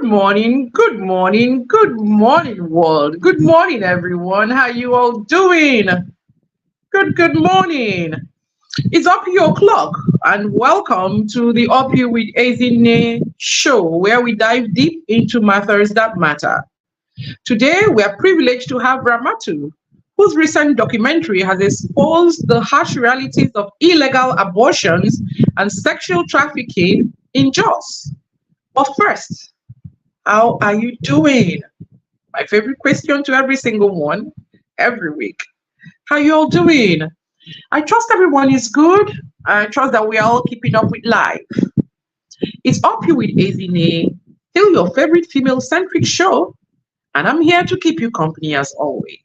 morning, good morning, good morning, world. Good morning, everyone. How you all doing? Good morning. It's up your clock, and welcome to the Up You with Ezinne show, where we dive deep into matters that matter. Today, we are privileged to have Ramatu, whose recent documentary has exposed the harsh realities of illegal abortions and sexual trafficking in Jos. But first, how are you doing? My favorite question to every single one, every week. How you all doing? I trust everyone is good. I trust that we are all keeping up with life. It's Up You with Ezinne, still your favorite female-centric show, and I'm here to keep you company as always.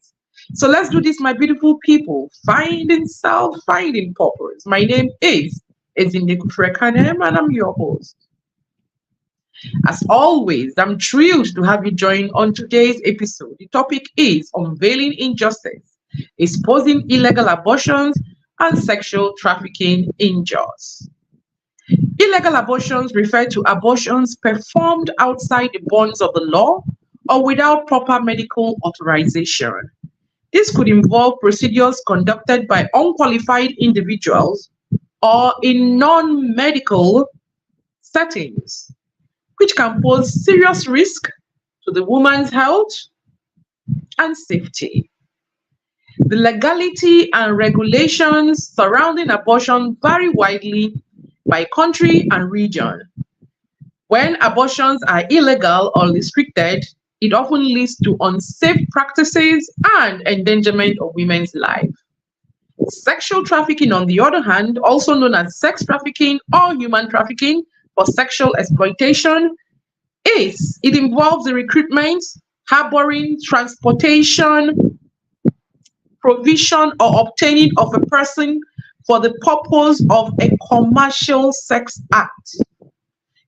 So let's do this, my beautiful people. Finding self, finding purpose. My name is Ezinne Kufrekanem, and I'm your host. As always, I'm thrilled to have you join on today's episode. The topic is Unveiling Injustice, Exposing Illegal Abortions and Sexual Trafficking in Jos. Illegal abortions refer to abortions performed outside the bounds of the law or without proper medical authorization. This could involve procedures conducted by unqualified individuals or in non-medical settings, which can pose serious risk to the woman's health and safety. The legality and regulations surrounding abortion vary widely by country and region. When abortions are illegal or restricted, it often leads to unsafe practices and endangerment of women's life. Sexual trafficking, on the other hand, also known as sex trafficking or human trafficking for sexual exploitation, it involves the recruitment, harboring, transportation, provision, or obtaining of a person for the purpose of a commercial sex act.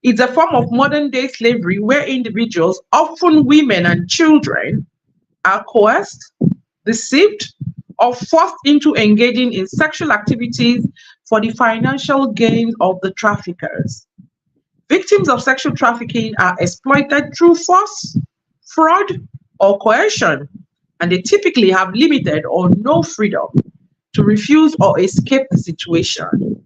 It's a form of modern day slavery where individuals, often women and children, are coerced, deceived, or forced into engaging in sexual activities for the financial gain of the traffickers. Victims of sexual trafficking are exploited through force, fraud, or coercion, and they typically have limited or no freedom to refuse or escape the situation.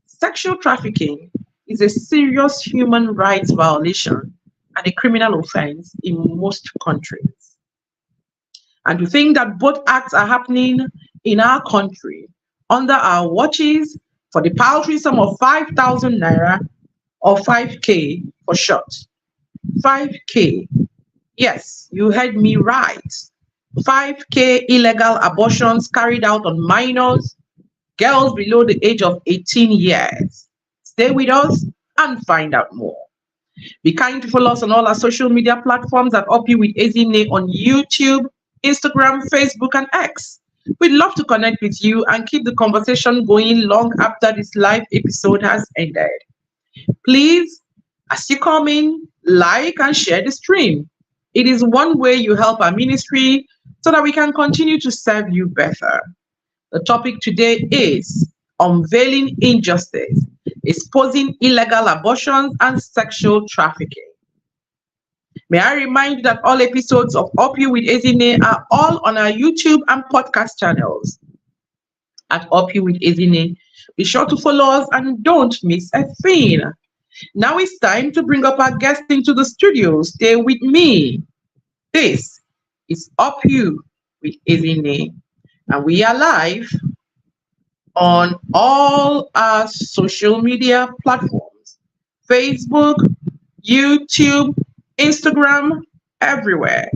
Sexual trafficking is a serious human rights violation and a criminal offense in most countries. And to think that both acts are happening in our country under our watches for the paltry sum of 5,000 naira or 5K for short. 5K. Yes, you heard me right. 5K illegal abortions carried out on minors, girls below the age of 18 years. Stay with us and find out more. Be kind to follow us on all our social media platforms at Up You with Ezinne on YouTube, Instagram, Facebook, and X. We'd love to connect with you and keep the conversation going long after this live episode has ended. Please, as you come in, like and share the stream. It is one way you help our ministry so that we can continue to serve you better. The topic today is Unveiling Injustice, Exposing Illegal Abortions and Sexual Trafficking. May I remind you that all episodes of Up You with Ezinne are all on our YouTube and podcast channels at Up You with Ezinne. Be sure to follow us and don't miss a thing. Now it's time to bring up our guest into the studio. Stay with me. This is Up You with Ezinne, and we are live on all our social media platforms: Facebook, YouTube, Instagram, everywhere.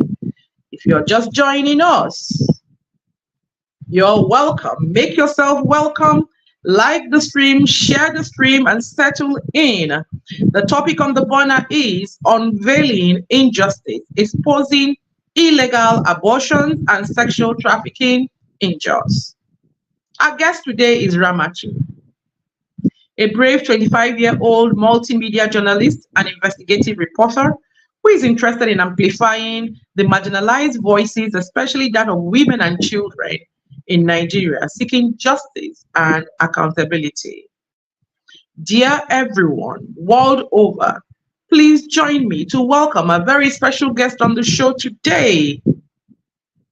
If you're just joining us, you're welcome. Make yourself welcome. Like the stream, share the stream, and settle in. The topic on the banner is Unveiling Injustice, Exposing Illegal Abortions and Sexual Trafficking in Jos. Our guest today is Ramatu, a brave 25-year-old multimedia journalist and investigative reporter who is interested in amplifying the marginalized voices, especially that of women and children in Nigeria, seeking justice and accountability. Dear everyone, world over, please join me to welcome a very special guest on the show today.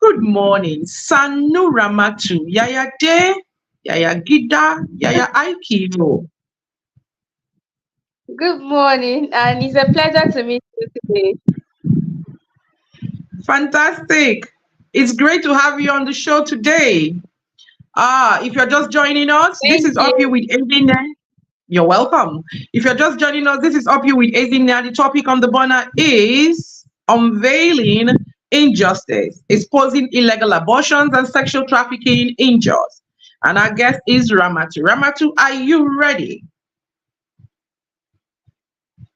Good morning, Sanu Ramatu. Yaya De, Yaya Gida, Yaya Aikiro. Good morning, and it's a pleasure to meet you today. Fantastic. It's great to have you on the show today. If you're just joining us, this Thank is Up You you. with Ezinne. You're welcome. If you're just joining us, this is Up You with Ezinne. The topic on the banner is unveiling injustice, exposing illegal abortions and sexual trafficking injustice. And our guest is Ramatu. Ramatu, are you ready?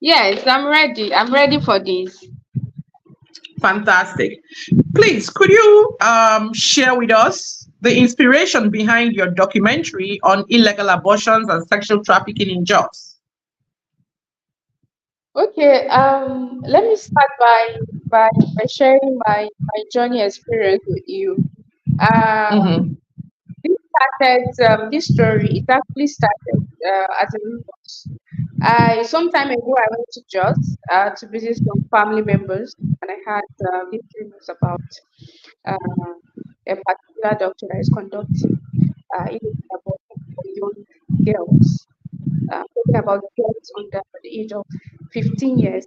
Yes, I'm ready. I'm ready for this. Fantastic. Please, could you share with us the inspiration behind your documentary on illegal abortions and sexual trafficking in jobs? Okay. Let me start by sharing my journey experience with you. Um, Mm-hmm. this story. It actually started as a resource. I some time ago I went to Jos to visit some family members, and I had these dreams about uh, a particular doctor that is conducting illegal abortion for young girls. Talking about girls under the age of 15 years.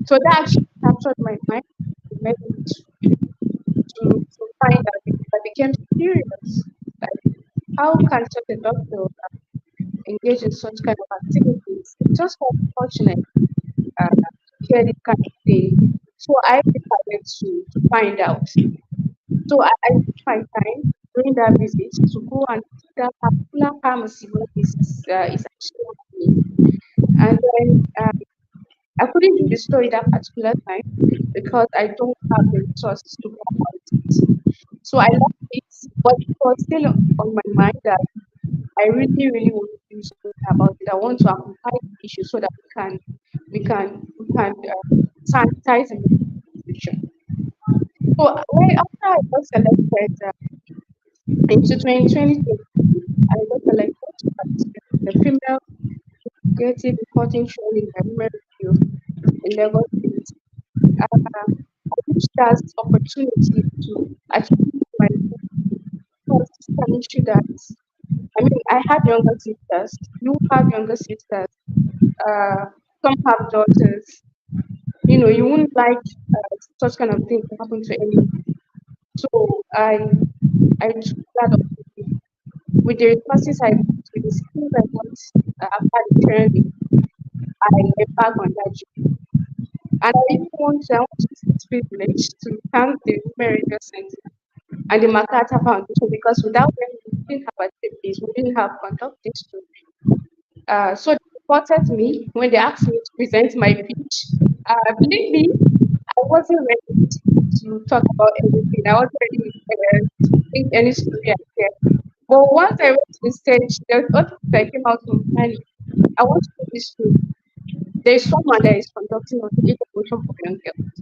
So that actually captured my mind. It made me to find out because I became curious. Like, how can such a doctor engage in such kind of activities? It's just unfortunate to hear this kind of thing. So I decided to find out. So I took my time during that visit to go and see that particular pharmacy where this is actually happening. And then I couldn't do the story that particular time because I don't have the resources to go about it. So I left it, but it was still on my mind that I really, really want to do something about it. I want to amplify the issue so that we can sanitize the situation. So when after I got selected into 2020, I got selected to participate in the female creative reporting training by Women Review in Lagos State. I used that opportunity to achieve my goal because this is an issue that I mean I have younger sisters, you have younger sisters, uh, some have daughters. You know, you wouldn't like such kind of thing to happen to anyone. So I took that opportunity with the resources I got, with the skills I got after the training. I embarked on that journey. And I want to use this privilege to thank the Women Radio Center and the Makata Foundation because without them, we didn't have activities, we didn't have conduct this story. So they supported me when they asked me to present my pitch. Believe me, I wasn't ready to talk about anything. I wasn't ready to think any story I shared. But once I went to the stage, there was other things that came out from behind. I want to do this story. There is someone that is conducting an illegal abortion for young girls.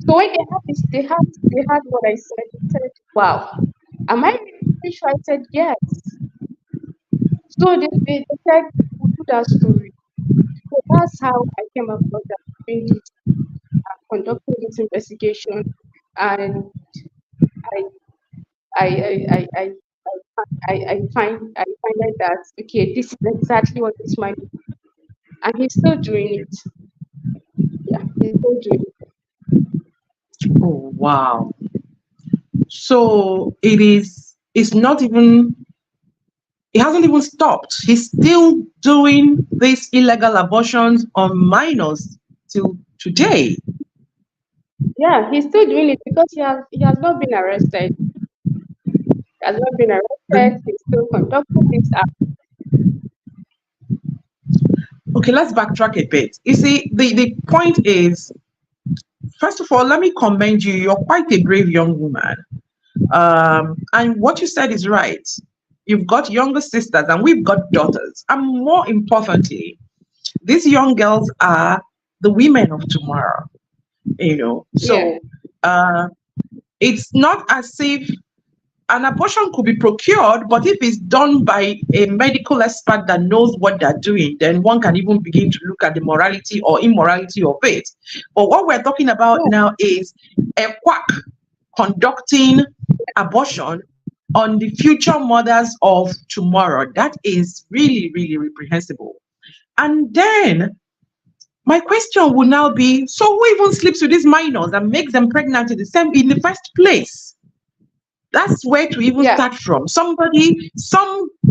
So when they had this, they had what I said. They said, "Wow, am I really sure?" I said, "Yes." So they said, "We'll do that story." So that's how I came across that doing this, conducting this investigation, and I I I I I. I find out that okay, this is exactly what this man is, and he's still doing it. Yeah, he's still doing it. Oh, wow. So it's not even, it hasn't even stopped. He's still doing these illegal abortions on minors till today. Yeah, he's still doing it because he has not been arrested. He has not been arrested. The, He's still conducting this act. okay, let's backtrack a bit. You see, the point is, first of all, let me commend you. You're quite a brave young woman. And what you said is right. You've got younger sisters and we've got daughters. And more importantly, these young girls are the women of tomorrow, you know. Yeah, So uh, it's not as if an abortion could be procured, but if it's done by a medical expert that knows what they're doing, then one can even begin to look at the morality or immorality of it. But what we're talking about Yeah. now is a quack conducting abortion on the future mothers of tomorrow. That is really, really reprehensible. And then my question would now be, so who even sleeps with these minors and makes them pregnant in the first place? That's where to even Yeah. start from. Some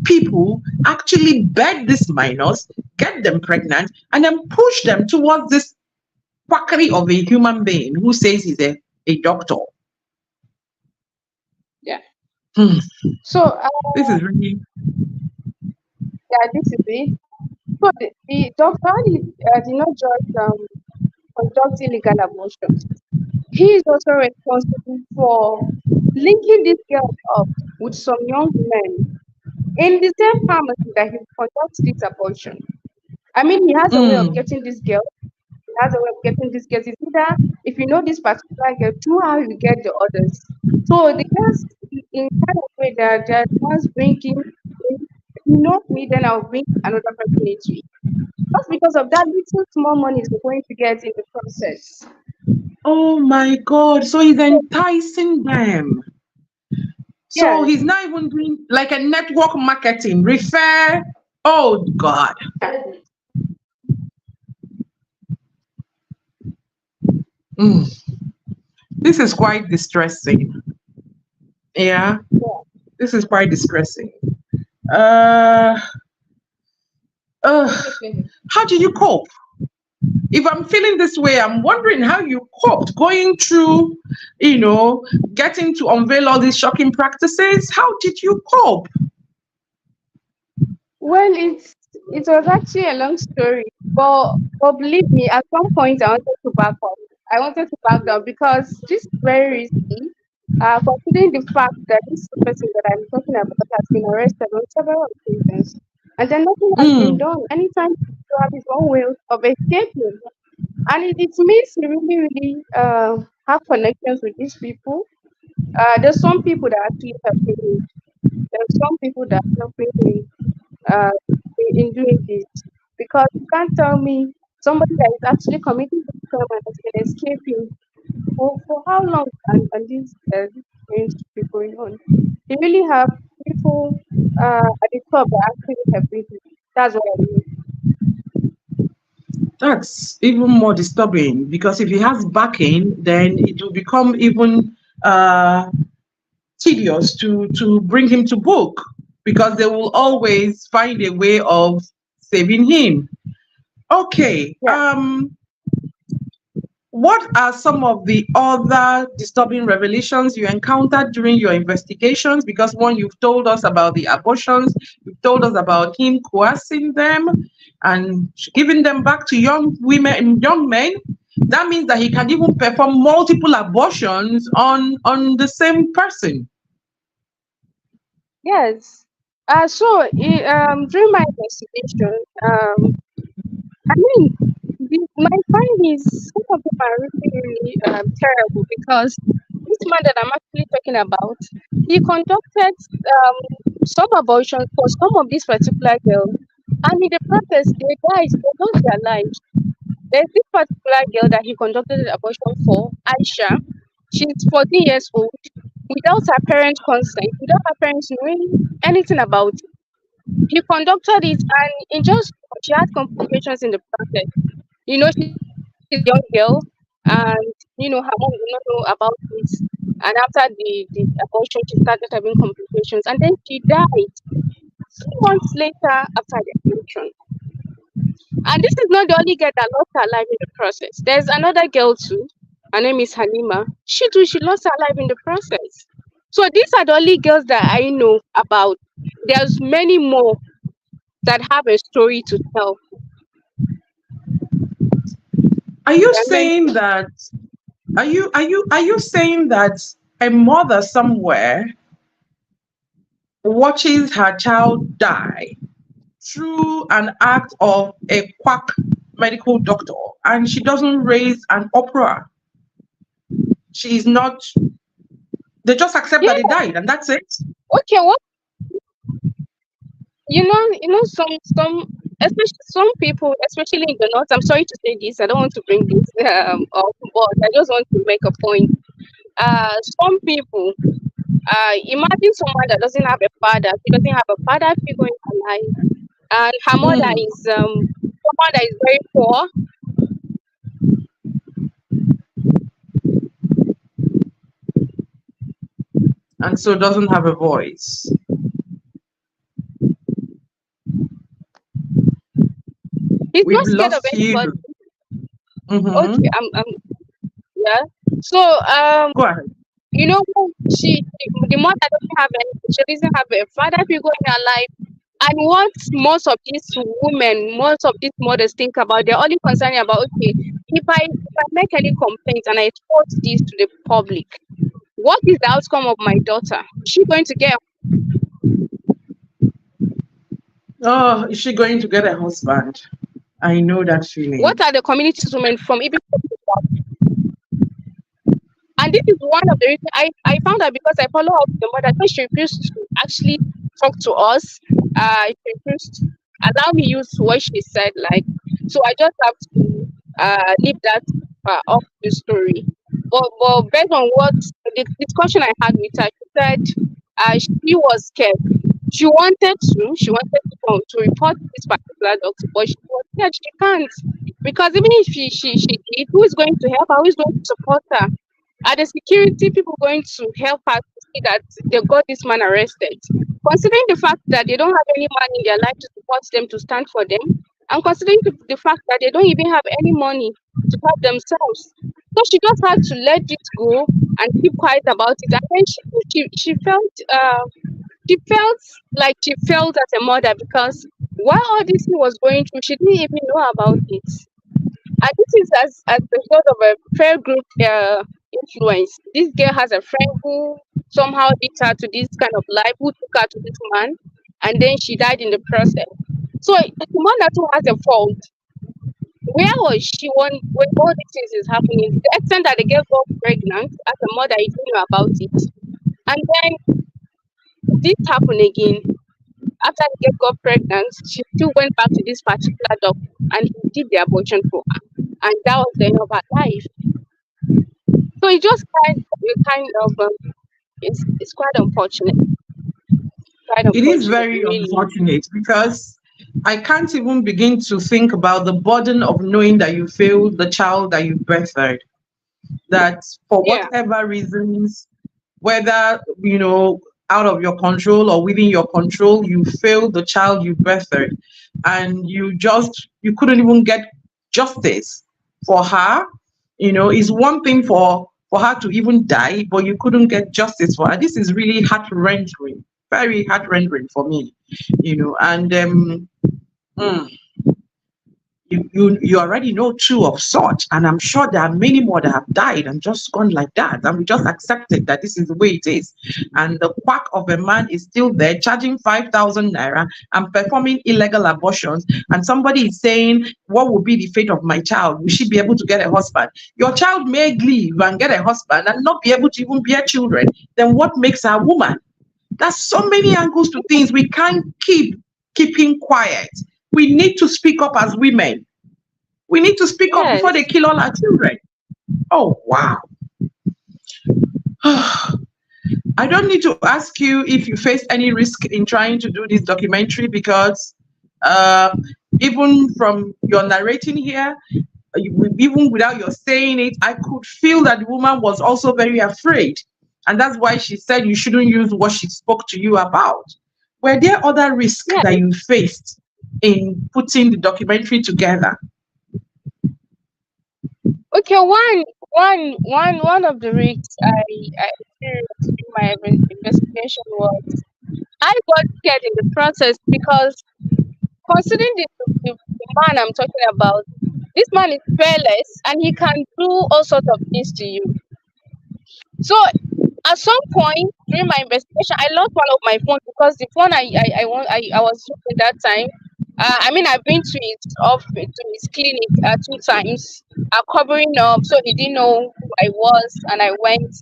people actually beg these minors, get them pregnant, and then push them towards this quackery of a human being who says he's a doctor. Yeah. Hmm. So This is really. yeah, this is it. So the doctor did not just conduct illegal abortions. He is also responsible for linking this girl up with some young men in the same pharmacy that he conducts this abortion. I mean, he has a way of Mm, getting this girl. He has a way of getting this girl. It's either if you know this particular girl, through how you get the others. So the girls, in kind of way that they're just bringing, if you know me, then I'll bring another person into it. Just because of that little small money we're going to get in the process. oh my God. So he's enticing them. So Yes. he's not even doing like a network marketing, refer. Oh God. Mm, this is quite distressing. Yeah, Yeah. this is quite distressing. Uh, uh, Definitely. how do you cope? If I'm feeling this way, I'm wondering how you coped going through, getting to unveil all these shocking practices. How did you cope? Well, it was actually a long story, but believe me, at some point I wanted to back up. I wanted to back down because this is very risky. Considering the fact that this person that I'm talking about has been arrested on several occasions, and then nothing has been Mm, done. Anytime you have his own way of escaping, and it means you really, really have connections with these people. There's some people that actually helping me. There's some people that are helping me uh, in doing this because you can't tell me somebody that is actually committing this crime and has been escaping for how long and this is going to be going on. You really have people at the top that actually helping you. That's what I mean. that's even more disturbing because if he has backing, then it will become even tedious to bring him to book because they will always find a way of saving him. Okay. Yeah. What are some of the other disturbing revelations you encountered during your investigations? Because one, you've told us about the abortions, you've told us about him coercing them and giving them back to young women, young men. That means that he can even perform multiple abortions on the same person. Yes. During my investigation, I mean, my find is some of them are really, really terrible because this man that I'm actually talking about, he conducted some abortions for some of these particular girls, and in the process, they died, they lost their lives. There's this particular girl that he conducted an abortion for, Aisha. She's 14 years old, without her parents' consent, without her parents knowing anything about it. He conducted it, and in just she had complications in the process. She's a young girl, and her mom did not know about it. And after the abortion, she started having complications, and then she died 2 months later after the abortion. And this is not the only girl that lost her life in the process. There's another girl too. Her name is Halima. She too, she lost her life in the process. So these are the only girls that I know about. There's many more that have a story to tell. Are you There are many. saying that are you saying that a mother somewhere watches her child die through an act of a quack medical doctor and she doesn't raise an uproar? She is not They just accept that Yeah. they died, and that's it. Okay. What some especially some people, especially in the north. I'm sorry to say this. I don't want to bring this up, but I just want to make a point. Some people, imagine someone that doesn't have a father. She doesn't have a father figure in her life, and her mother Mm. is someone that is very poor. And so doesn't have a voice. He's We've not scared of lost anybody. you. Mm-hmm. Okay, I'm yeah. So Go ahead. you know, the mother doesn't have any, she doesn't have a father figure in her life. And what most of these women, most of these mothers think about, they're only concerned about, okay, if I make any complaints and I report this to the public, what is the outcome of my daughter? Is she going to get, Oh, is she going to get a husband? I know that what feeling. are the communities women from even, and this is one of the reasons I found out, because I follow up with the mother, because she refused to actually talk to us. She refused to allow me use what she said, like, so I just have to leave that off the story. But based on what the discussion I had with her, she said she was scared. She wanted to report this particular doctor, but she was scared she can't. Because even if she did, who is going to help her? Who is going to support her? Are the security people going to help us to see that they got this man arrested? Considering the fact that they don't have any man in their life to support them, to stand for them, and considering the fact that they don't even have any money to help themselves. So she just had to let it go and keep quiet about it. And then she felt like she felt as a mother, because while all this thing was going through, she didn't even know about it. And this is as the result of a peer group influence. This girl has a friend who somehow leads her to this kind of life, who took her to this man, and then she died in the process. So the mother too has a fault. Where was she when all these things is happening? To the extent that the girl got pregnant, as a mother, you didn't know about it. And then this happened again. After the girl got pregnant, she still went back to this particular doctor and he did the abortion for her. And that was the end of her life. So it just kind of it's quite unfortunate. Quite It is unfortunate, very really. unfortunate because I can't even begin to think about the burden of knowing that you failed the child that you birthed. That for Yeah. whatever reasons, whether out of your control or within your control, you failed the child you birthed, and you couldn't even get justice for her. Is one thing for her to even die, but you couldn't get justice for her. This is really heart rending, very heart rending for me. And mm, you already know two of such, and I'm sure there are many more that have died and just gone like that, and we just accepted that this is the way it is. And the quack of a man is still there charging 5,000 naira and performing illegal abortions, and somebody is saying, what will be the fate of my child? Will she be able to get a husband? Your child may leave and get a husband and not be able to even bear children. Then what makes her a woman? There's so many angles to things. We can't keep keeping quiet. We need to speak up as women. We need to speak up before they Yes. kill all our children. Oh, wow. I don't need to ask you if you faced any risk in trying to do this documentary, because uh, even from your narrating here, even without your saying it, I could feel that the woman was also very afraid. And that's why she said you shouldn't use what she spoke to you about. Were there other risks Yes. that you faced in putting the documentary together? Okay, one of the risks I experienced in my investigation was I got scared in the process, because considering the man I'm talking about, this man is fearless and he can do all sorts of things to you. So at some point during my investigation, I lost one of my phones, because the phone I was using that time. I mean, I've been to his clinic 2 times, covering up, so he didn't know who I was, and I went.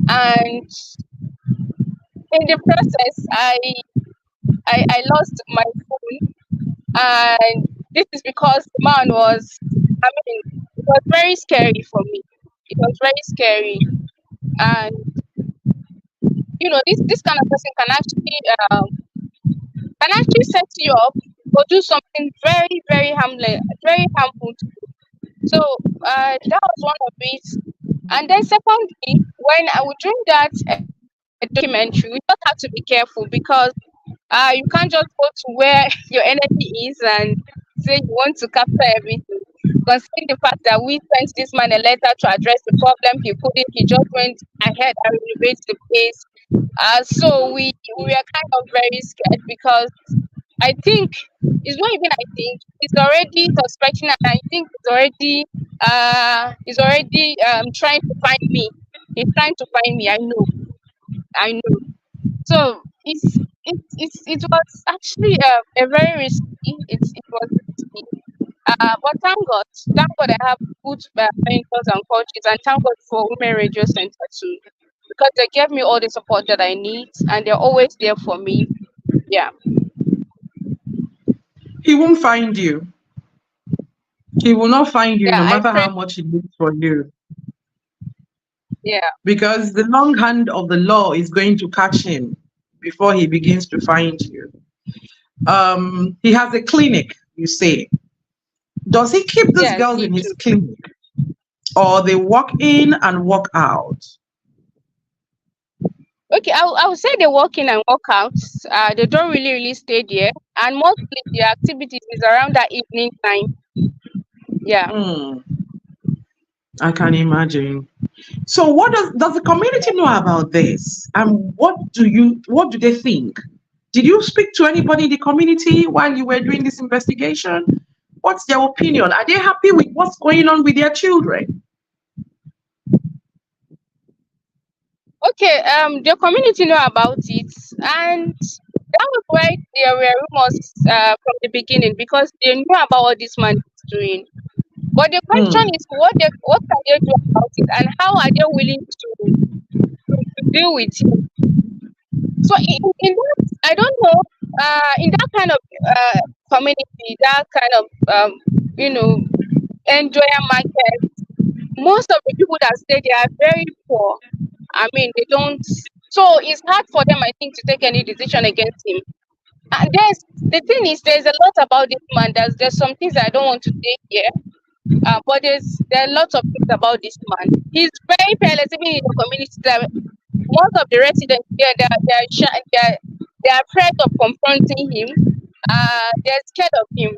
and in the process, I lost my phone, and this is because the man was. I mean, it was very scary for me. It was very scary, and this kind of person can actually set you up or do something very very harmful. So that was one of it. And then secondly, when I was doing that documentary, we just have to be careful because you can't just go to where your enemy is and say you want to capture everything. Considering the fact that we sent this man a letter to address the problem, he couldn't. He just went ahead and renovated the place. So we were kind of very scared because I think it's not even I think he's already suspecting, and I think he's already trying to find me. He's trying to find me. I know. So it was actually a very risky. It was risky. But thank God I have good mentors and coaches, and thank God for Women Radio Center too, because they gave me all the support that I need, and they're always there for me. Yeah, He won't find you. He will not find you yeah. no I matter pray. how much he looks for you. Yeah, Because the long hand of the law is going to catch him before he begins to find you. He has a clinic, you say. Does he keep these yes, girls he in his do. clinic? Or they walk in and walk out? Okay, I would say they walk in and walk out. They don't really stay there, and mostly the activities is around that evening time. Yeah, Hmm, I can imagine. So what does the community know about this? And what do they think? Did you speak to anybody in the community while you were doing this investigation? What's their opinion? Are they happy with what's going on with their children? okay. The community know about it, and that was why there were rumors from the beginning because they knew about what this man is doing. But the question Hmm. is, what can they do about it, and how are they willing to deal with it? So in that, I don't know. In that kind of community, that kind of you know, enjoyer market, most of the people that stay there are very poor. I mean, they don't. So it's hard for them, I think, to take any decision against him. And the thing is, there's a lot about this man. There's some things I don't want to say here. But there are lots of things about this man. He's very fearless, even in the community. That most of the residents here, they're afraid of confronting him. They're scared of him.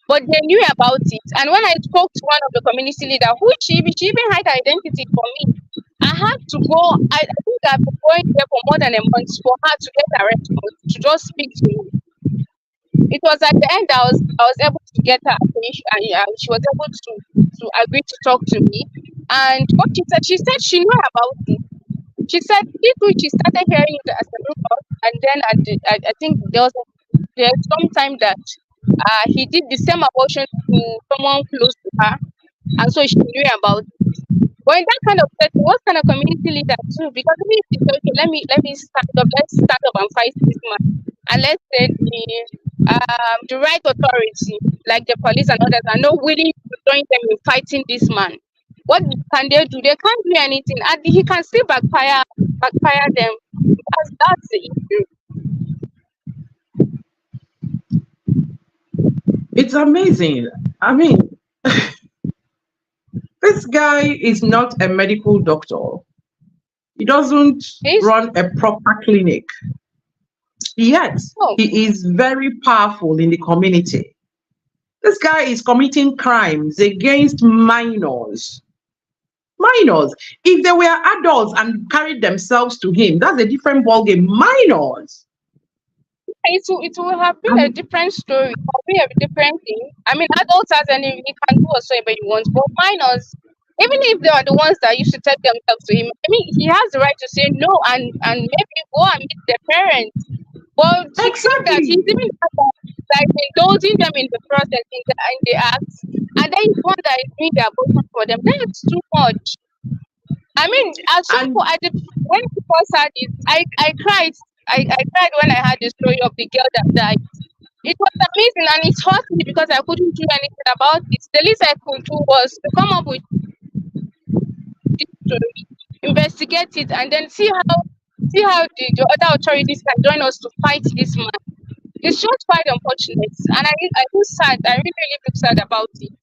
But they knew about it. And when I spoke to one of the community leader, who she even hid her identity for me. I had to go. I think I've been going there for more than a month for her to get a response to just speak to me. It was at the end I was able to get her attention, and she was able to agree to talk to me. And what she said she knew about it. She said she started hearing it as a rumor, and then I think there's some time that he did the same abortion to someone close to her, and so she knew about it. But in that kind of setting, what kind of community leader too? Because maybe if you say, okay, let's stand up and fight this man, and let's say the right authority, like the police and others, are not willing to join them in fighting this man. What can they do? They can't do anything, and he can still backfire them. That's the issue. It's amazing. I mean, this guy is not a medical doctor. He doesn't It's run a proper clinic. Yet, no, he is very powerful in the community. This guy is committing crimes against minors. Minors. If they were adults and carried themselves to him, that's a different ballgame. Minors. it will have been a And different story, probably a different thing. I mean, adults has any he can do whatsoever he wants, but minors, even if they are the ones that used to take themselves to him, I mean, he has the right to say no and maybe go and meet their parents. But to think that he's exactly. even like indulging them in the process in the acts, and then he's one that is doing the abortion for them, that's too much. I mean, at some And point, when we first had it, I cried. I cried when I heard the story of the girl that died. It was amazing and it hurt me because I couldn't do anything about it. The least I could do was to come up with this story, investigate it, and then see how the other authorities can join us to fight this man. It's just quite unfortunate, and I feel sad. I really, really feel sad about it.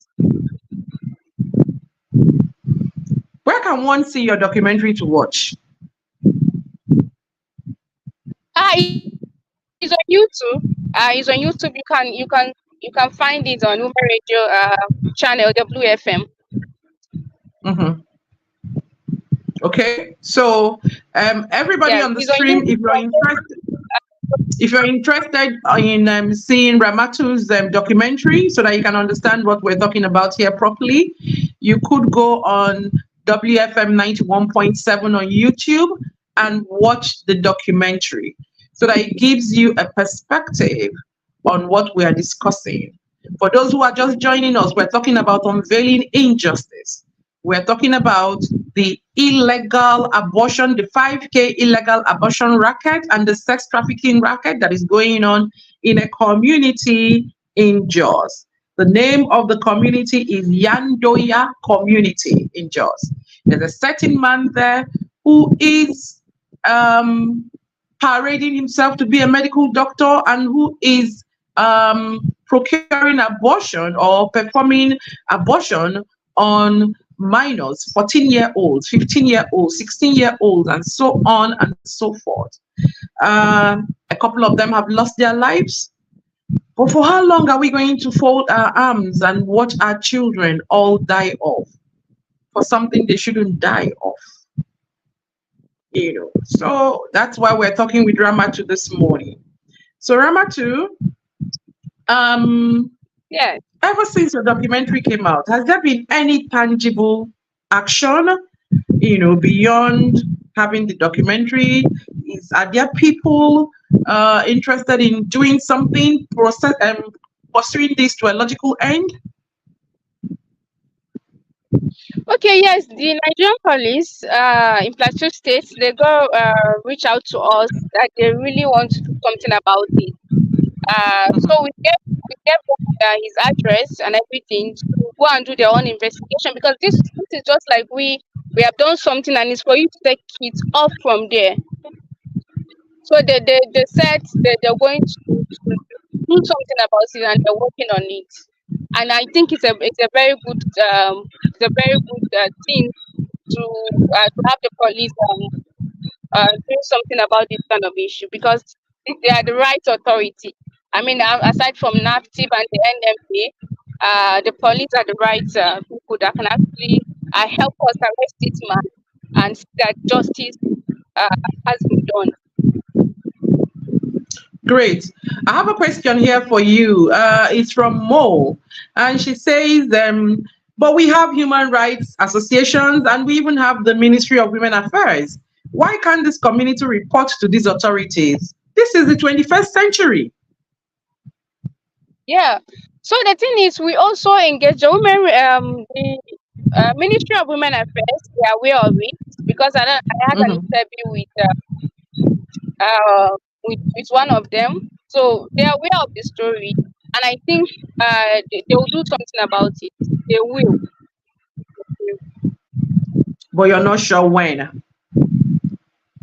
where can one see your documentary to watch? It's on YouTube. It's on YouTube. You can find it on Uber Radio channel WFM. Mhm. Okay, so everybody Yes, on the it's on stream, YouTube. if you're interested in seeing Ramatu's documentary so that you can understand what we're talking about here properly, you could go on WFM 91.7 on YouTube and watch the documentary so that it gives you a perspective on what we are discussing. For those who are just joining us, we're talking about unveiling injustice. We're talking about the illegal abortion, the 5K illegal abortion racket and the sex trafficking racket that is going on in a community in Jos. The name of the community is Yan-Doya Community in Jos. There's a certain man there who is parading himself to be a medical doctor and who is procuring abortion or performing abortion on minors, 14-year-olds, 15-year-olds, 16-year-olds, and so on and so forth. A couple of them have lost their lives. But for how long are we going to fold our arms and watch our children all die off for something they shouldn't die of? So that's why we're talking with Ramatu this morning. So Ramatu, Yes. ever since the documentary came out, has there been any tangible action, beyond having the documentary? Are there people interested in doing something, pursuing this to a logical end? Okay, yes, the Nigerian police in Plateau State, they go reach out to us that they really want to do something about it. So we gave them his address and everything to go and do their own investigation because this is just like we have done something and it's for you to take it off from there. So they said that they're going to do something about it and they're working on it. And I think it's a very good thing to have the police doing something about this kind of issue because they are the right authority. I mean, aside from NAFTIP and the NMA, the police are the right people that can actually help us arrest this man and see that justice has been done. Great. I have a question here for you. It's from Mo, and she says, but we have human rights associations and we even have the Ministry of Women Affairs. Why can't this community report to these authorities? This is the 21st century. Yeah. So the thing is, we also engage the women, the Ministry of Women Affairs. They are aware of it because I had an interview with one of them. So they are aware of the story, and I think they will do something about it. They will. But you're not sure when.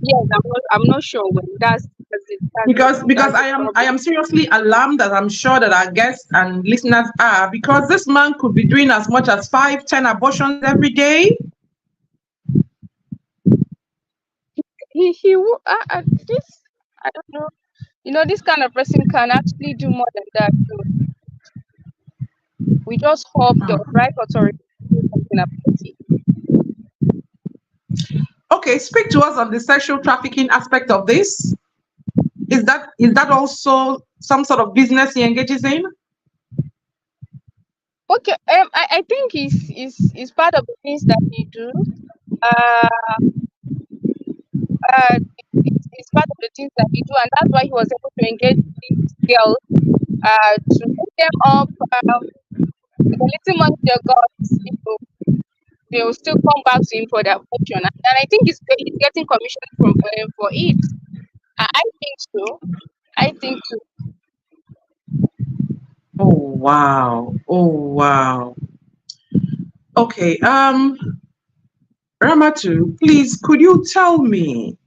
Yes, I'm not sure when. That's Because I am seriously alarmed, as I'm sure that our guests and listeners are, because this man could be doing as much as 5-10 abortions every day. He will this, I don't know. This kind of person can actually do more than that. So we just hope the right authority do something about it. Okay, speak to us on the sexual trafficking aspect of this. Is that also some sort of business he engages in? Okay, I think it's part of the things that we do. It's part of the things that we do, and that's why he was able to engage these girls to put them up. The little money they got, they will still come back to him for their portion. And I think he's getting commission from for it. I think so. I think so. Oh wow. Oh wow. Okay. Ramatu, please could you tell me,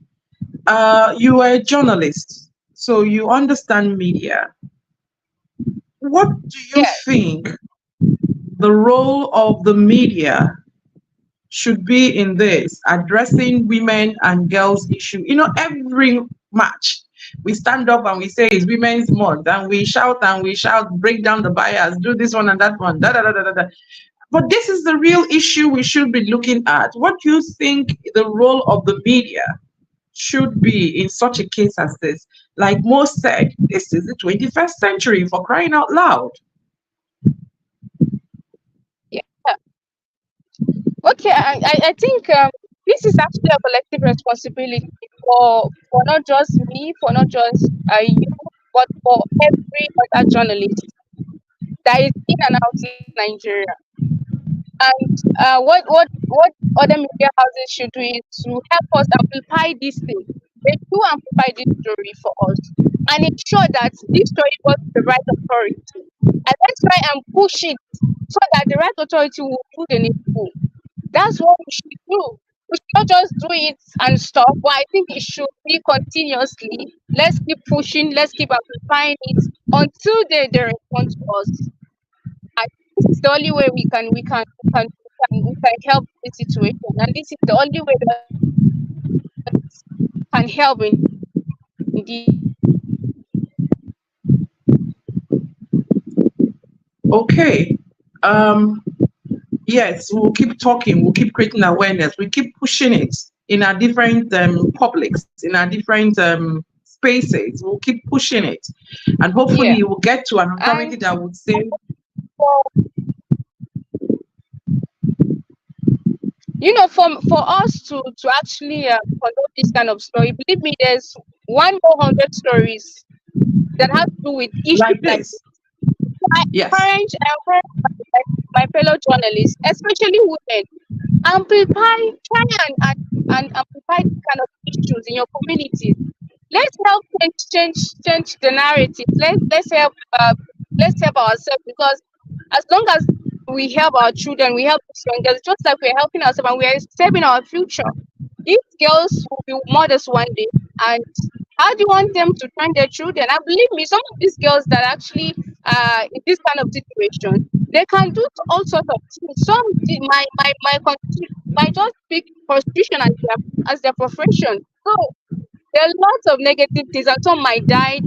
you are a journalist, so you understand media. What do you Yeah, think the role of the media should be in this addressing women and girls issue? Every match we stand up and we say it's Women's Month, and we shout, break down the bias, do this one and that one, da da da da da. Da. But this is the real issue we should be looking at. What do you think the role of the media should be in such a case as this? Like most said, this is the 21st century, for crying out loud. yeah. Okay, I think this is actually a collective responsibility for not just me, for not just you, but for every other journalist that is in and out in Nigeria. And what other media houses should do is to help us amplify this thing. They do amplify this story for us and ensure that this story goes to the right authority. And let's try and push it so that the right authority will do the needful. That's what we should do. We should not just do it and stop, but I think it should be continuously. Let's keep pushing, let's keep amplifying it until they respond to us. I think this is the only way we can help the situation, and this is the only way that can help in this. Okay. Yes, we'll keep talking, we'll keep creating awareness, we keep pushing it in our different publics, in our different spaces. We'll keep pushing it, and Yeah, hopefully we'll get to an authority and that would say, for for us to actually conduct this kind of story, believe me, there's 100 stories that have to do with issues like like this. I Yes. encourage my fellow journalists, especially women, try and amplify these kind of issues in your communities. Let's help change the narrative. Let's help ourselves, because as long as we help our children, we help these young girls, just like we're helping ourselves and we're saving our future. These girls will be mothers one day, and how do you want them to train their children? And believe me, some of these girls that actually in this kind of situation, they can do all sorts of things. Might just pick prostitution as their profession. So there are lots of negative things, and some might die,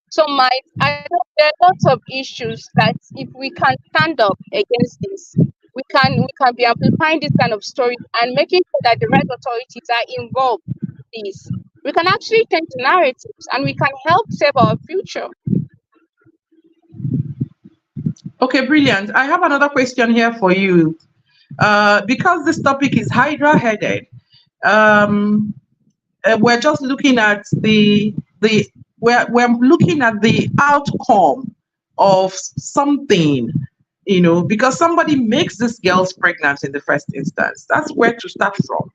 some might. There are lots of issues that if we can stand up against this, we can be amplifying this kind of story and making sure that the right authorities are involved in this. We can actually change the narratives and we can help save our future. Okay, brilliant. I have another question here for you. Because this topic is Hydra headed, um, we're just looking at we're looking at the outcome of something, because somebody makes these girls pregnant in the first instance. That's where to start from.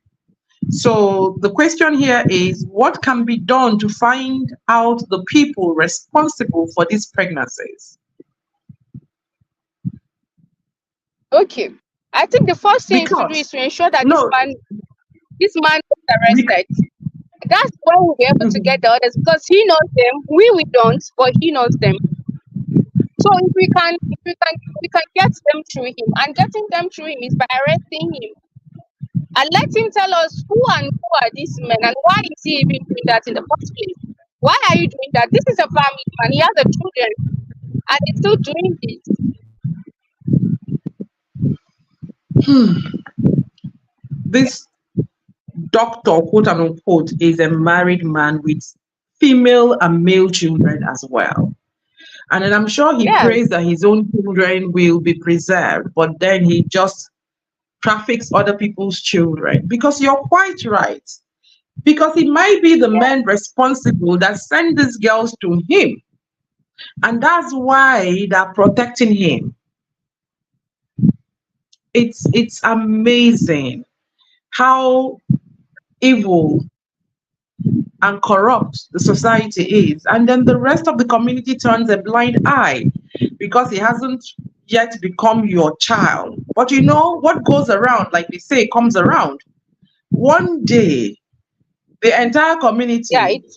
So the question here is, what can be done to find out the people responsible for these pregnancies? Okay. I think the first thing to do is Because to ensure that no, this man is bec- arrested. That's when we'll be able to get the others, because he knows them. We don't, but he knows them. So if we can get them through him, and getting them through him is by arresting him and let him tell us who are these men and why is he even doing that in the first place. Why are you doing that? This is a family man. He has a children and he's still doing this. this doctor, quote and unquote, is a married man with female and male children as well. And then I'm sure he Yes. prays that his own children will be preserved, but then he just traffics other people's children. Because you're quite right. Because it might be the men responsible that send these girls to him. And that's why they're protecting him. it's amazing how evil and corrupt the society is. And then the rest of the community turns a blind eye because he hasn't yet become your child. But you know, what goes around, like they say, comes around. One day, the entire Yeah, community, it's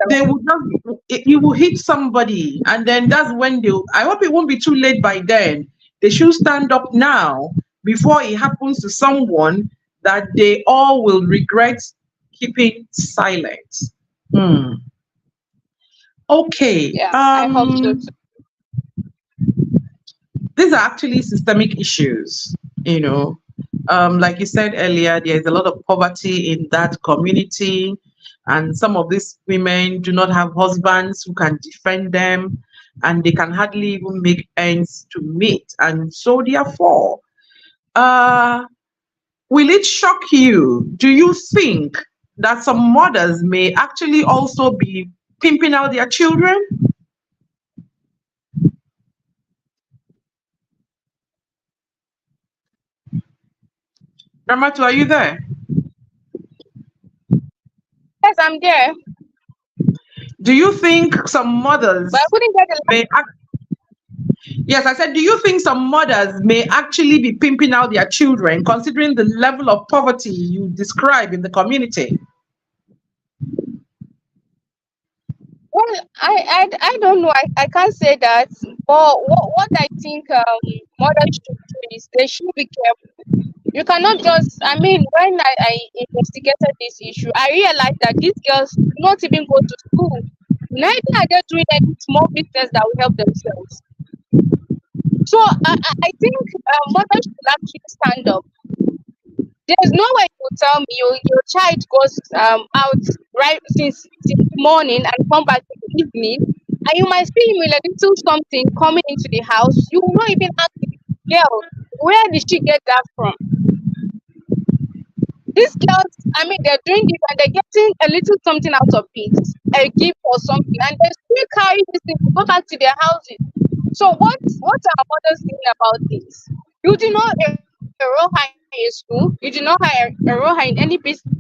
they will just, you will hit somebody, and then that's when they, I hope it won't be too late by then. They should stand up now before it happens to someone that they all will regret keeping silent. Hmm. Okay. yeah. I hope so too. These are actually systemic issues, you know. Like you said earlier, there is a lot of poverty in that community, and some of these women do not have husbands who can defend them, and they can hardly even make ends to meet. And so, therefore, uh, will it shock you? Do you think that some mothers may actually also be pimping out their children? Ramatu, are you there? Yes, I'm there, Do you think some but I mothers couldn't get the may Yes, I said, do you think some mothers may actually be pimping out their children, considering the level of poverty you describe in the community? well, I don't know. I can't say that. But what I think mothers should do is they should be careful. You cannot just, I mean, when I investigated this issue, I realized that these girls do not even go to school. Neither are they doing any small business that will help themselves. So I think mothers should actually stand up. There's no way you tell me your child goes out right since the morning and come back in the evening, and you might see him with a little something coming into the house. You will not even ask the girl, where did she get that from? These girls, I mean, they're doing this and they're getting a little something out of it, a gift or something, and they still carry this thing to go back to their houses. So what are mothers doing about this? You do not enroll her in school. You do not enroll her in any business.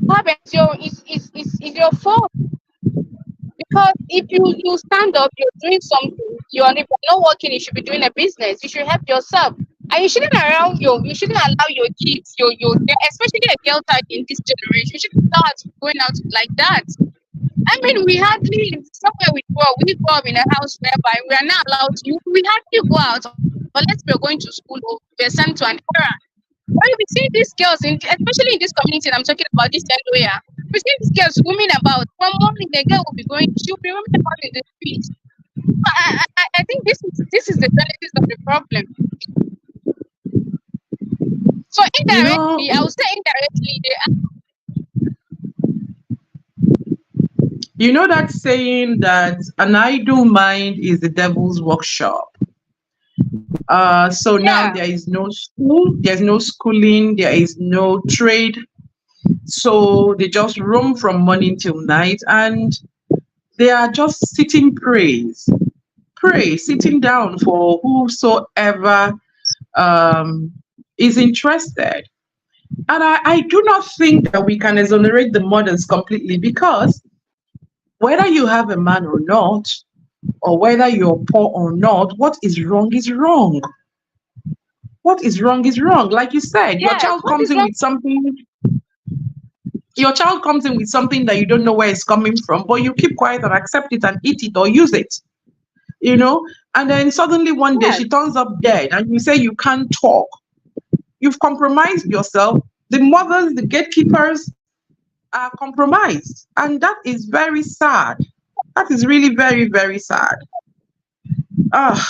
What happens? Is your fault. Because if you stand up, you're doing something. If you're not working, you should be doing a business. You should help yourself, and you shouldn't allow your kids, especially a girl child in this generation. You shouldn't allow her to be going out like that. I mean, we hardly somewhere we grow up in a house whereby we are not allowed to. We hardly go out unless we're going to school or we're sent to an errand. But we see these girls, especially in this community, and I'm talking about this Yan-Doya. We see these girls roaming about. One morning, the girl will be going, she'll be roaming about in the streets. I think this is the genesis of the problem. So You know, indirectly, I would say indirectly, you know that saying that an idle mind is the devil's workshop. So now yeah, there is no school, there's no schooling, there is no trade. So they just roam from morning till night, and they are just sitting sitting down for whosoever um, is interested. And I do not think that we can exonerate the mothers completely, because whether you have a man or not, or whether you're poor or not, what is wrong is wrong. What is wrong is wrong. Like you said, yes. What is wrong? your child comes in with something that you don't know where it's coming from, but you keep quiet and accept it and eat it or use it, you know? And then suddenly one day Yes, she turns up dead and you say you can't talk. You've compromised yourself. The mothers, the gatekeepers are compromised. And that is very sad. That is really very, very sad. Ah,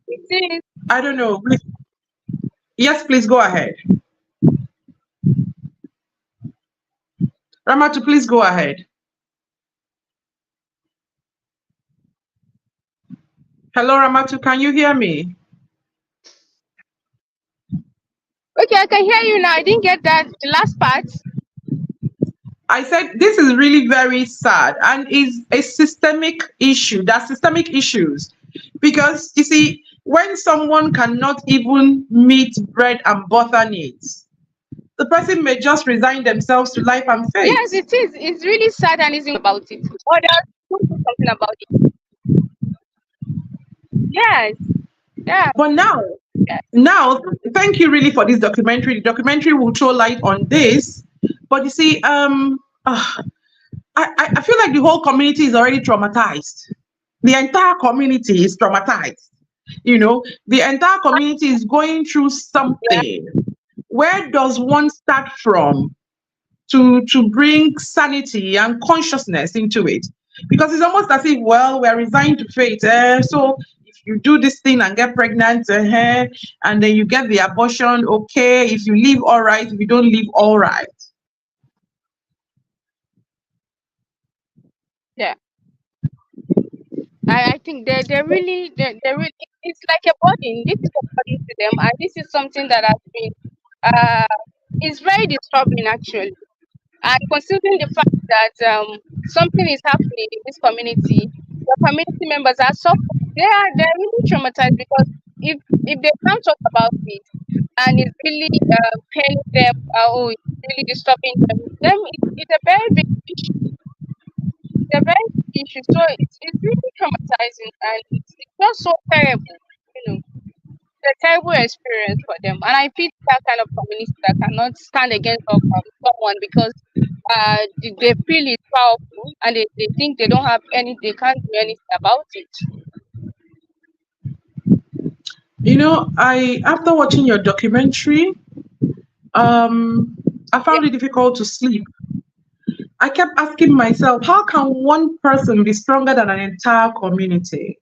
it is. I don't know. Yes, please go ahead. Ramatu, please go ahead. Hello, Ramatu, can you hear me? Okay, I can hear you now. I didn't get that the last part. I said this is really very sad and is a systemic issue. That's systemic issues because you see, when someone cannot even meet bread and butter needs, the person may just resign themselves to life and fate. Yes, it is. It's really sad and isn't about it. Others do something about it. Yes. Yeah. But Yes. now, thank you really for this documentary. The documentary will throw light on this. But you see, I feel like the whole community is already traumatized. The entire community is traumatized. You know, the entire community is going through Yeah. something. Where does one start from to bring sanity and consciousness into it? Because it's almost as if, well, we're resigned to fate. So if you do this thing and get pregnant, and then you get the abortion, okay. If you live all right, if you don't live all right. Yeah. I think they're really, it's like a burden. This is a burden to them, and this is something that has been uh is very disturbing actually. And considering the fact that something is happening in this community, the community members are suffering. They're really traumatized because if they can't talk about it and it's really paining them, oh, it's really disturbing them it's a very big issue. It's a very big issue. So it's really traumatizing and it's just so terrible. You know, it's a terrible experience for them. And I pity that kind of community that cannot stand against someone because they feel it's powerful and they think they don't have they can't do anything about it. You know, I after watching your documentary, I Yeah, found it difficult to sleep. I kept asking myself, how can one person be stronger than an entire community?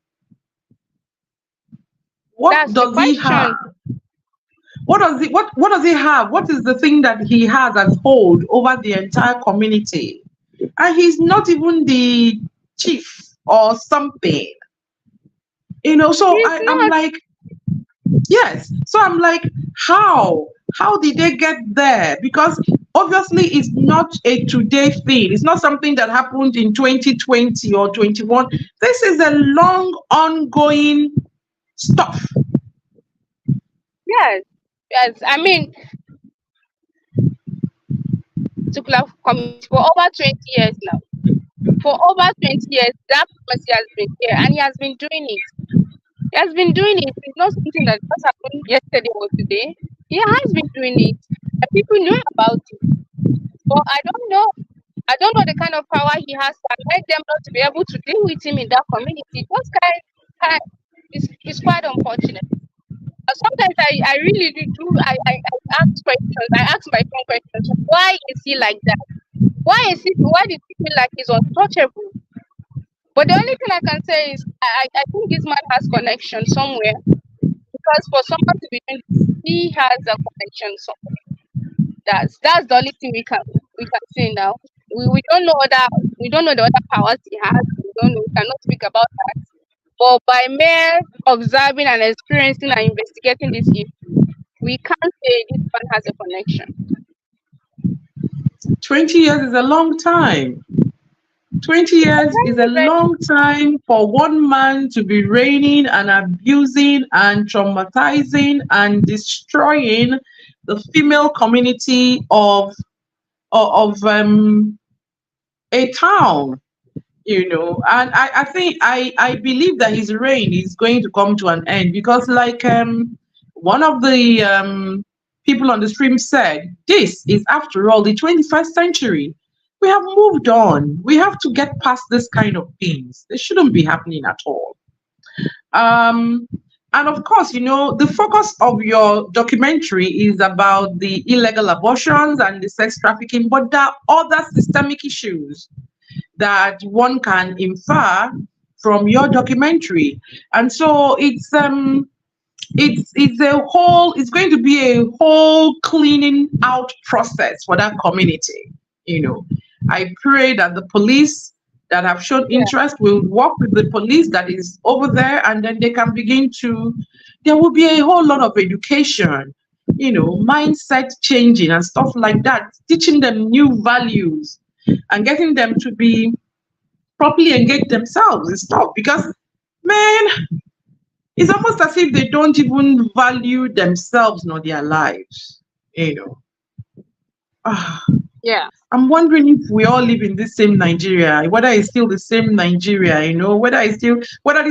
What that's the does he have? question. What does he have? What is the thing that he has as hold over the entire community? And he's not even the chief or something. You know, so He's I'm not. like, yes. So I'm like, how? How did they get there? Because obviously it's not a today thing. It's not something that happened in 2020 or 21. This is a long ongoing stuff. Yes, yes. I mean, particular community for over 20 years now. For over 20 years, that policy has been here and he has been doing it. He has been doing it. It's not something that just happened yesterday or today. He has been doing it. And people know about it. But I don't know. I don't know the kind of power he has that made them not to be able to deal with him in that community. Those kind is quite unfortunate. Sometimes I really do ask questions. I ask my friend questions. Why is he like that? Why did he feel like he's untouchable? But the only thing I can say is I think this man has connection somewhere because for someone to be doing this, he has a connection somewhere. That's the only thing we can say now. We don't know the other powers he has. We don't know. We cannot speak about that. But by mere observing and experiencing and investigating this issue, we can't say this man has a connection. 20 years is a long time. 20 It's a years is a very, very long time for one man to be reigning and abusing and traumatizing and destroying the female community of a town, you know. And I think I believe that his reign is going to come to an end because like one of the people on the stream said, this is after all the 21st century. We have moved on. We have to get past this kind of things. They shouldn't be happening at all. um and of course, you know, the focus of your documentary is about the illegal abortions and the sex trafficking, but there are other systemic issues that one can infer from your documentary. And so it's going to be a whole cleaning out process for that community. You know, I pray that the police that have shown yeah. interest will work with the police that is over there, and then they can begin to, there will be a whole lot of education, you know, mindset changing and stuff like that, teaching them new values. and getting them to be properly engage themselves is tough because, man, it's almost as if they don't even value themselves nor their lives, you know. Ah, Yeah. I'm wondering if we all live in this same Nigeria, whether it's still the same Nigeria, whether this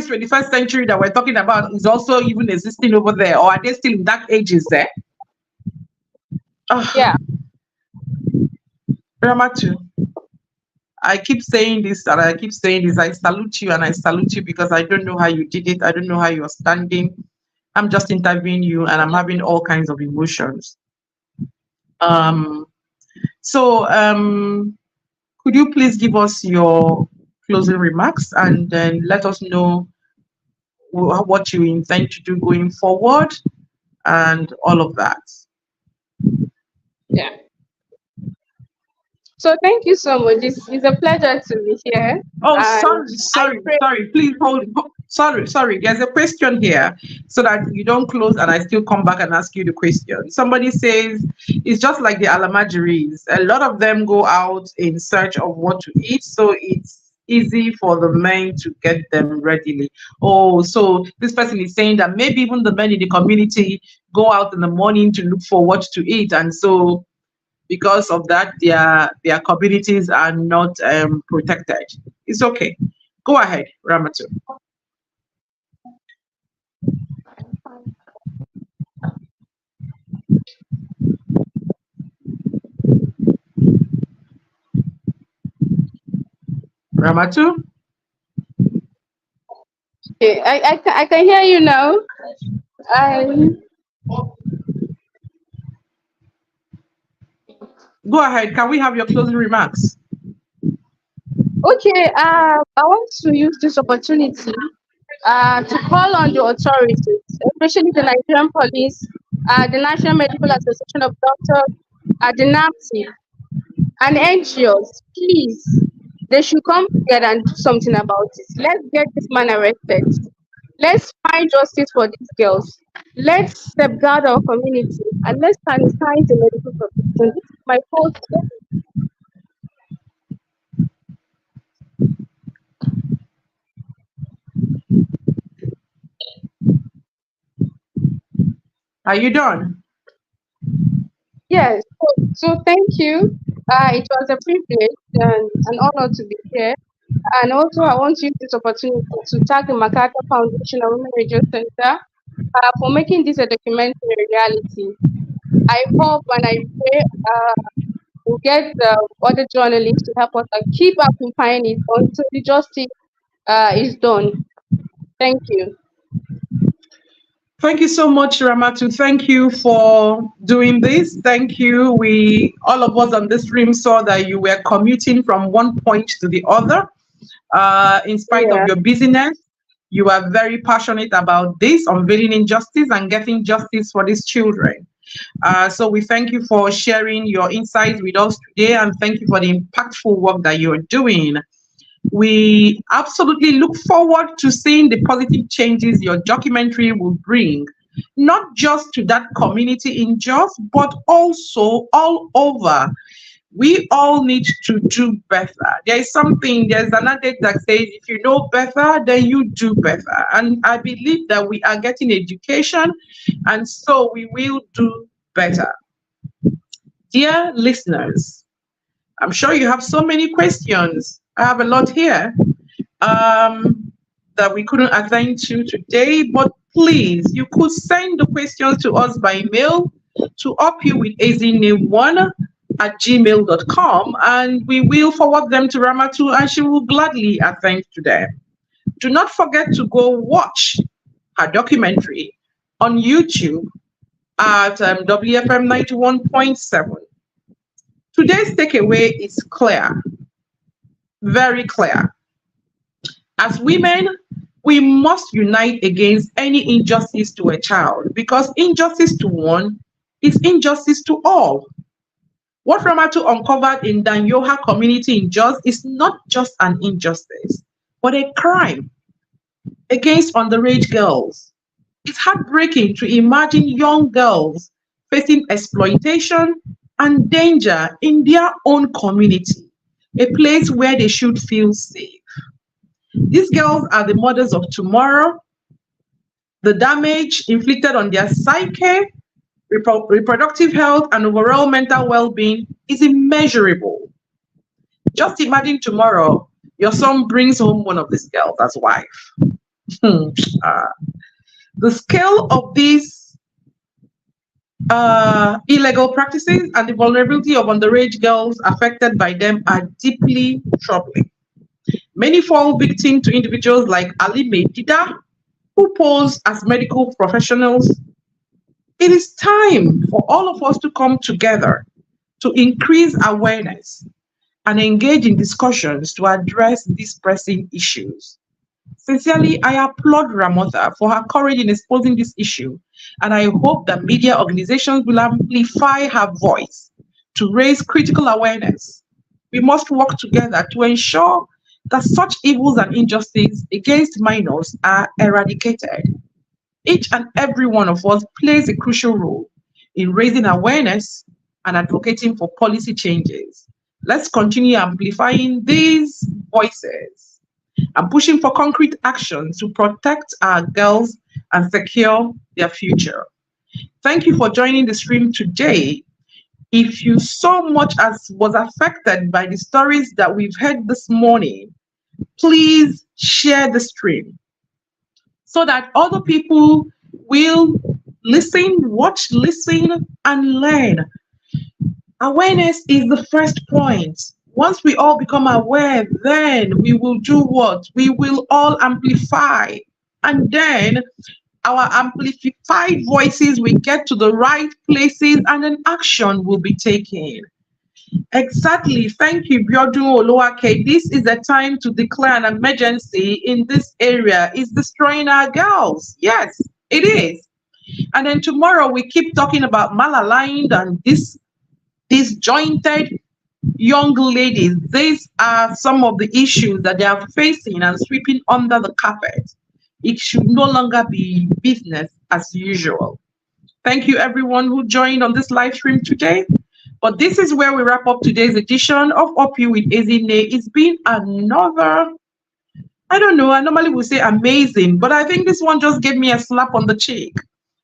21st century that we're talking about is also even existing over there, or are they still in dark ages there? Ah, Yeah. Ramatu, I keep saying this and I keep saying this. I salute you and I salute you because I don't know how you did it. I don't know how you're standing. I'm just interviewing you and I'm having all kinds of emotions. Um, so, could you please give us your closing remarks and then let us know what you intend to do going forward and all of that? Yeah. So thank you so much. It's a pleasure to be here. Oh, And I pray. sorry. Please hold. Sorry. There's a question here, so that you don't close and I still come back and ask you the question. Somebody says it's just like the Alamajiris. A lot of them go out in search of what to eat, so it's easy for the men to get them readily. Oh, so this person is saying that maybe even the men in the community go out in the morning to look for what to eat, and so because of that, their communities are not protected. It's okay. Go ahead, Ramatu. Ramatu, Okay, I can hear you now. I go ahead. Can we have your closing remarks? Okay. I want to use this opportunity to call on the authorities, especially the Nigerian police, the National Medical Association of Doctors, the NAPTI, and NGOs. Please, they should come together and do something about it. Let's get this man arrested. Let's find justice for these girls. Let's safeguard our community and let's sanitize the medical profession. This is my whole story. Are you done? Yes, so thank you. It was a privilege and an honor to be here. And also, I want to use this opportunity to thank the MacArthur Foundation and Women Radio Center for making this a documentary a reality. I hope and I pray we'll get the other journalists to help us keep amplifying it until the justice is done. Thank you. Thank you so much, Ramatu. Thank you for doing this. Thank you. All of us on this stream saw that you were commuting from one point to the other. In spite of Yeah. your busyness, you are very passionate about this, unveiling injustice and getting justice for these children. So we thank you for sharing your insights with us today and thank you for the impactful work that you're doing. We absolutely look forward to seeing the positive changes your documentary will bring, not just to that community in Jos, but also all over. We all need to do better. There's an adage that says, if you know better, then you do better. And I believe that we are getting education, and so we will do better. Dear listeners, I'm sure you have so many questions. I have a lot here that we couldn't attend to today, but please, you could send the questions to us by mail to upyourwithEzinne1@gmail.com, and we will forward them to Ramatu and she will gladly attend to them. Do not forget to go watch her documentary on YouTube at WFM 91.7. Today's takeaway is clear, very clear. As women, we must unite against any injustice to a child because injustice to one is injustice to all. What Ramatu uncovered in Yan-Doya Community in Jos is not just an injustice, but a crime against underage girls. It's heartbreaking to imagine young girls facing exploitation and danger in their own community. a place where they should feel safe. These girls are the mothers of tomorrow. The damage inflicted on their psyche, reproductive health, and overall mental well-being is immeasurable. Just imagine tomorrow your son brings home one of these girls as wife. Uh, the scale of these illegal practices and the vulnerability of underage girls affected by them are deeply troubling. Many fall victim to individuals like Ali Medida, who pose as medical professionals. It is time for all of us to come together to increase awareness and engage in discussions to address these pressing issues. Sincerely, I applaud Ramota for her courage in exposing this issue, and I hope that media organizations will amplify her voice to raise critical awareness. We must work together to ensure that such evils and injustice against minors are eradicated. Each and every one of us plays a crucial role in raising awareness and advocating for policy changes. Let's continue amplifying these voices and pushing for concrete action to protect our girls and secure their future. Thank you for joining the stream today. If you so much as was affected by the stories that we've heard this morning, please share the stream so that other people will listen, watch, listen, and learn. Awareness is the first point. Once we all become aware, then we will do what? We will all amplify. And then our amplified voices will get to the right places and then action will be taken. Exactly. Thank you, Biodun Oluwake. This is the time to declare an emergency in this area. It's destroying our girls. Yes, it is. And then tomorrow we keep talking about malaligned and disjointed young ladies. These are some of the issues that they are facing and sweeping under the carpet. It should no longer be business as usual. Thank you, everyone who joined on this live stream today. But this is where we wrap up today's edition of Up You with Ezinne. It's been another, I don't know, I normally would say amazing, but I think this one just gave me a slap on the cheek,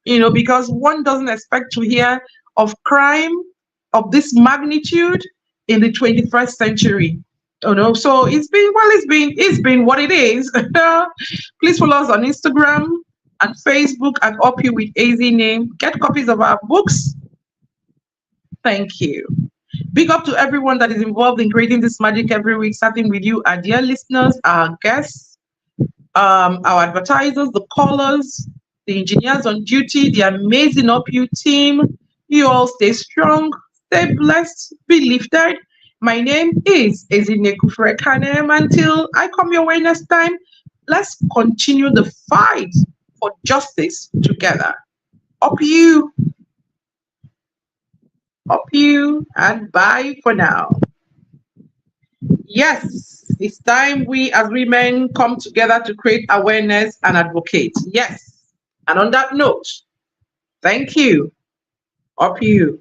because one doesn't expect to hear of crime of this magnitude in the 21st century. So it's been what it is. Please follow us on Instagram and Facebook at Up You with Ezinne. Get copies of our books. Thank you. Big up to everyone that is involved in creating this magic every week, starting with you, our dear listeners, our guests, our advertisers, the callers, the engineers on duty, the amazing Up You team. You all stay strong, stay blessed, be lifted. My name is Ezinne Kufrekanem. Until I come your way next time, let's continue the fight for justice together. Up you, and bye for now. Yes, it's time we as women come together to create awareness and advocate. Yes. And on that note, thank you. Up you.